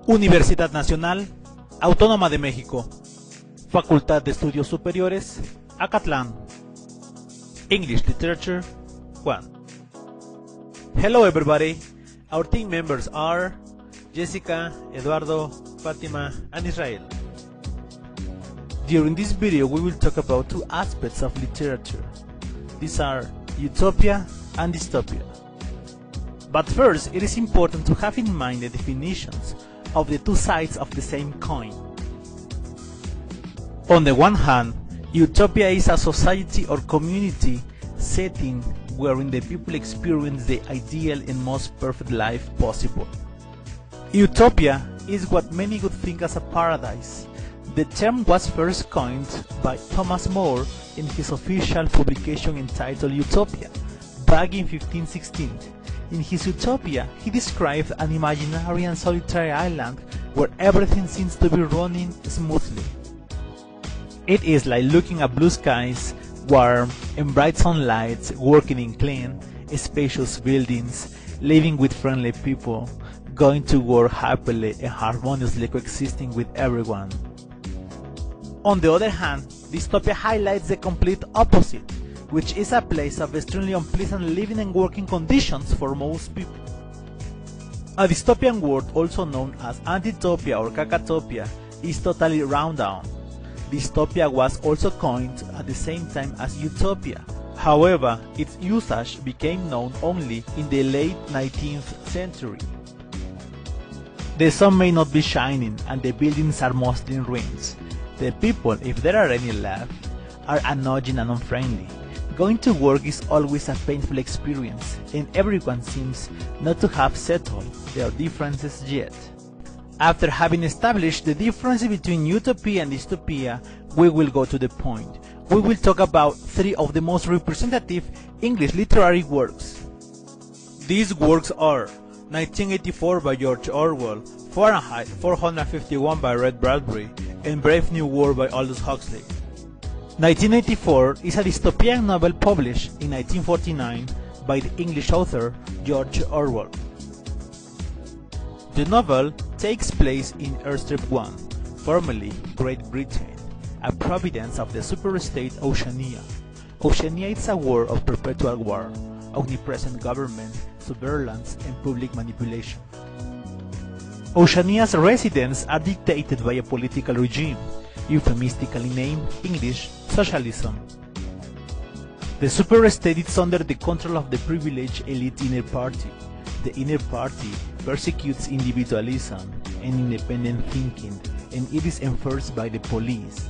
Universidad Nacional Autónoma de México, Facultad de Estudios Superiores, Acatlán. English Literature 1. Hello everybody, our team members are Jessica, Eduardo, Fatima, and Israel. During this video we will talk about two aspects of literature. These are Utopia and Dystopia. But first, it is important to have in mind the definitions of the two sides of the same coin. On the one hand, Utopia is a society or community setting wherein the people experience the ideal and most perfect life possible. Utopia is what many would think as a paradise. The term was first coined by Thomas More in his official publication entitled Utopia, back in 1516. In his Utopia, he described an imaginary and solitary island where everything seems to be running smoothly. It is like looking at blue skies, warm and bright sunlight, working in clean, spacious buildings, living with friendly people, going to work happily and harmoniously coexisting with everyone. On the other hand, Dystopia highlights the complete opposite, which is a place of extremely unpleasant living and working conditions for most people. A dystopian world, also known as Antitopia or Cacatopia, is totally run down. Dystopia was also coined at the same time as Utopia. However, its usage became known only in the late 19th century. The sun may not be shining and the buildings are mostly in ruins. The people, if there are any left, are annoying and unfriendly. Going to work is always a painful experience, and everyone seems not to have settled their differences yet. After having established the difference between Utopia and Dystopia, we will go to the point. We will talk about three of the most representative English literary works. These works are 1984 by George Orwell, Fahrenheit 451 by Ray Bradbury, and Brave New World by Aldous Huxley. 1984 is a dystopian novel published in 1949 by the English author George Orwell. The novel takes place in Airstrip 1, formerly Great Britain, a province of the superstate Oceania. Oceania is a world of perpetual war, omnipresent government, surveillance, and public manipulation. Oceania's residents are dictated by a political regime, euphemistically named English socialism. The superstate is under the control of the privileged elite inner party. The inner party persecutes individualism and independent thinking, and it is enforced by the police.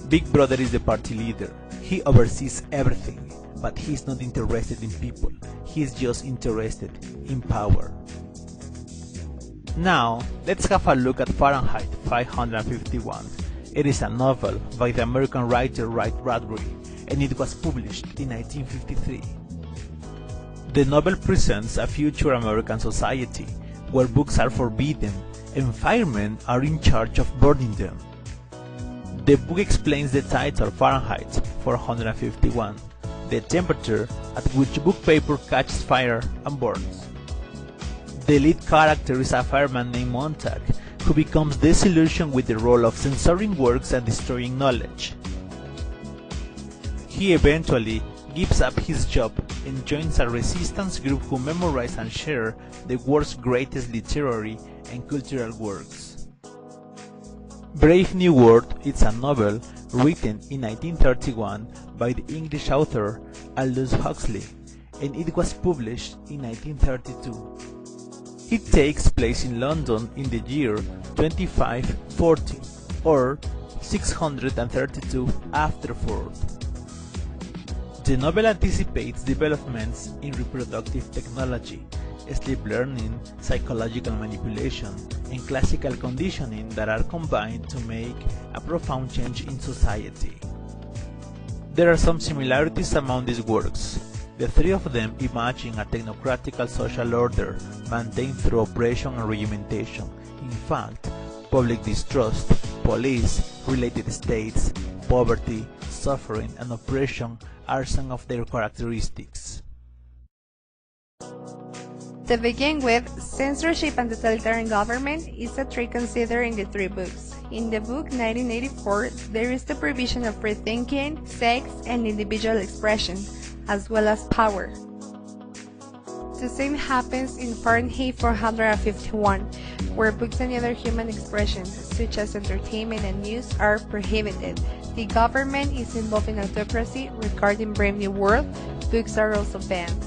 Big Brother is the party leader. He oversees everything, but he is not interested in people. He is just interested in power. Now, let's have a look at Fahrenheit 551. It is a novel by the American writer Ray Bradbury, and it was published in 1953. The novel presents a future American society where books are forbidden and firemen are in charge of burning them. The book explains the title Fahrenheit 451, the temperature at which book paper catches fire and burns. The lead character is a fireman named Montag, who becomes disillusioned with the role of censoring works and destroying knowledge. He eventually gives up his job and joins a resistance group who memorize and share the world's greatest literary and cultural works. Brave New World is a novel written in 1931 by the English author Aldous Huxley, and it was published in 1932. It takes place in London in the year 2540, or 632 after Ford. The novel anticipates developments in reproductive technology, sleep learning, psychological manipulation, and classical conditioning that are combined to make a profound change in society. There are some similarities among these works. The three of them imagine a technocratic social order maintained through oppression and regimentation. In fact, public distrust, police, related states, poverty, suffering, and oppression are some of their characteristics. To begin with, censorship and totalitarian government is a trait considered in the three books. In the book 1984, there is the provision of free thinking, sex, and individual expression, as well as power. The same happens in Fahrenheit 451, where books and other human expressions, such as entertainment and news, are prohibited. The government is involved in autocracy. Regarding Brave New World, books are also banned.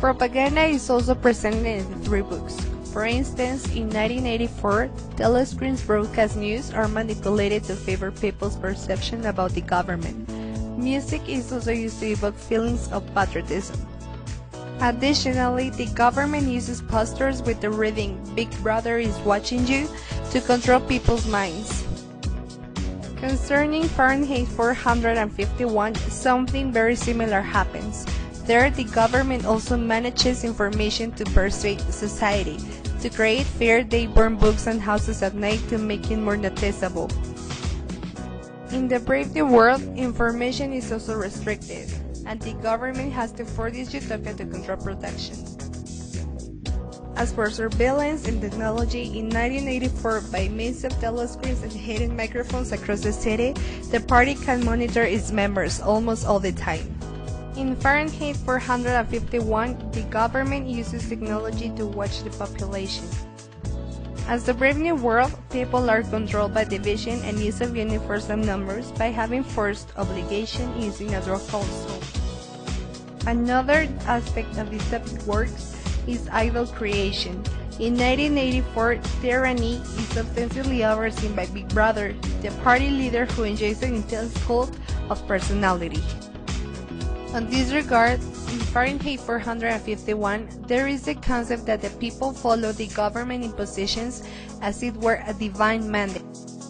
Propaganda is also presented in the three books. For instance, in 1984, telescreens broadcast news are manipulated to favor people's perception about the government. Music is also used to evoke feelings of patriotism. Additionally, the government uses posters with the reading "Big Brother is watching you" to control people's minds. Concerning Fahrenheit 451, something very similar happens. There, the government also manages information to persuade society. To create fear, they burn books and houses at night to make it more noticeable. In the Brave New World, information is also restricted, and the government has to force this utopia to control production. As for surveillance and technology, in 1984, by means of telescreens and hidden microphones across the city, the party can monitor its members almost all the time. In Fahrenheit 451, the government uses technology to watch the population. As the Brave New World, people are controlled by division and use of universal numbers by having forced obligation using a draw console. Another aspect of dystopic works is idol creation. In 1984, tyranny is ostensibly overseen by Big Brother, the party leader who enjoys an intense cult of personality. On this regard, in Fahrenheit 451, there is the concept that the people follow the government impositions as it were a divine mandate.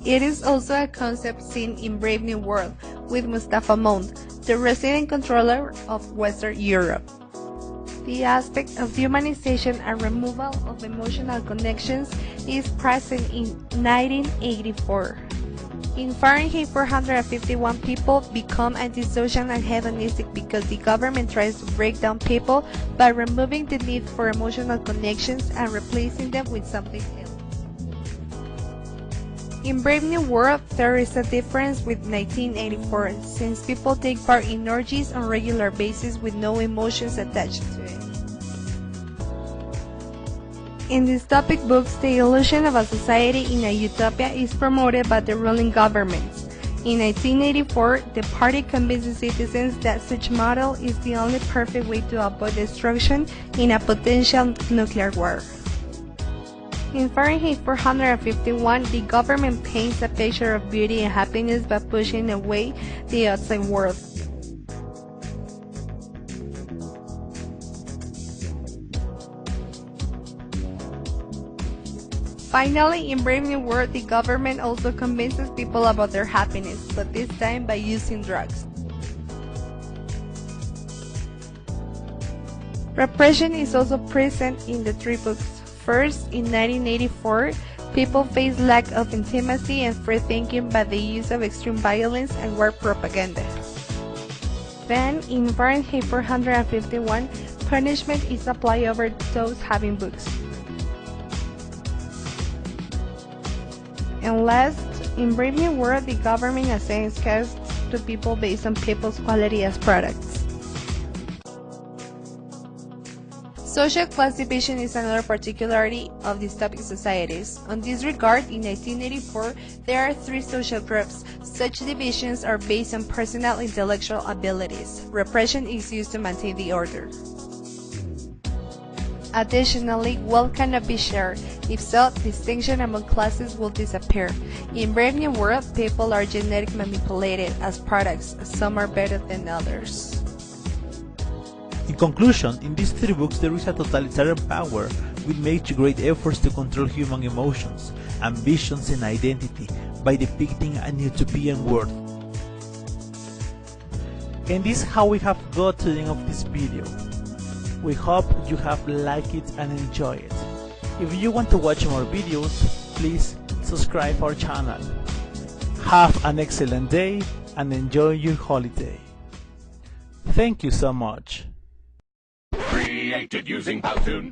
It is also a concept seen in Brave New World with Mustafa Mond, the resident controller of Western Europe. The aspect of humanization and removal of emotional connections is present in 1984. In Fahrenheit 451, people become antisocial and hedonistic because the government tries to break down people by removing the need for emotional connections and replacing them with something else. In Brave New World, there is a difference with 1984, since people take part in orgies on a regular basis with no emotions attached to it. In dystopic books, the illusion of a society in a utopia is promoted by the ruling governments. In 1984, the party convinces citizens that such model is the only perfect way to avoid destruction in a potential nuclear war. In Fahrenheit 451, the government paints a picture of beauty and happiness by pushing away the outside world. Finally, in Brave New World, the government also convinces people about their happiness, but this time by using drugs. Repression is also present in the three books. First, in 1984, people face lack of intimacy and free thinking by the use of extreme violence and war propaganda. Then, in Fahrenheit 451, punishment is applied over those having books. And last, in Brave New World, the government assigns castes to people based on people's quality as products. Social class division is another particularity of dystopic societies. On this regard, in 1984, there are three social groups. Such divisions are based on personal intellectual abilities. Repression is used to maintain the order. Additionally, wealth cannot be shared. If so, distinction among classes will disappear. In Brave New World, people are genetically manipulated as products. Some are better than others. In conclusion, in these three books there is a totalitarian power which makes great efforts to control human emotions, ambitions and identity by depicting an utopian world. And this is how we have got to the end of this video. We hope you have liked it and enjoyed it. If you want to watch more videos, please subscribe our channel. Have an excellent day and enjoy your holiday. Thank you so much. Created using Powtoon.